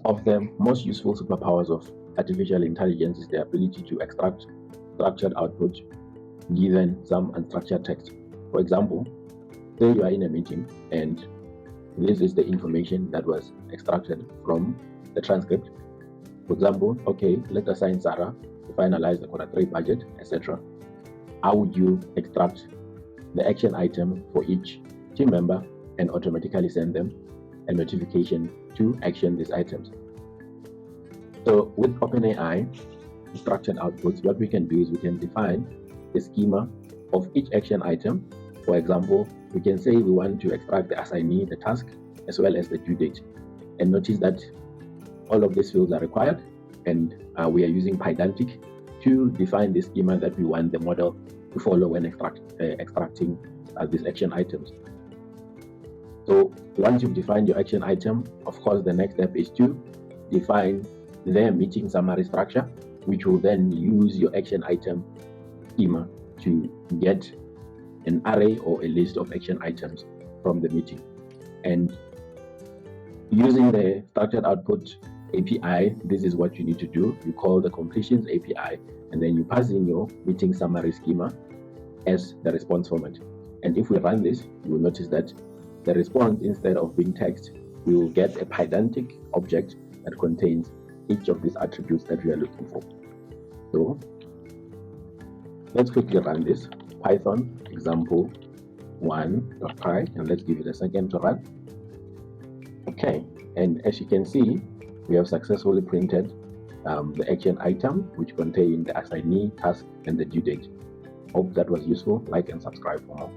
of the most useful superpowers of artificial intelligence is the ability to extract structured output given some unstructured text. For example, say you are in a meeting and this is the information that was extracted from the transcript. For example, okay, let's assign Sarah to finalize the Q3 budget, etc. How would you extract the action item for each team member and automatically send them a notification to action these items? So with OpenAI structured outputs, what we can do is we can define the schema of each action item. For example, we can say we want to extract the assignee, the task, as well as the due date. And notice that all of these fields are required, and we are using Pydantic to define the schema that we want the model to follow when extracting these action items. So once you've defined your action item, of course, the next step is to define the meeting summary structure, which will then use your action item schema to get an array or a list of action items from the meeting. And using the structured output API, this is what you need to do. You call the completions API, and then you pass in your meeting summary schema as the response format. And if we run this, you will notice that the response, instead of being text, we will get a Pydantic object that contains each of these attributes that we are looking for. So let's quickly run this. Python example 1.py, and let's give it a second to run. Okay, and as you can see, we have successfully printed the action item, which contain the assignee, task, and the due date. Hope that was useful. Like and subscribe for more.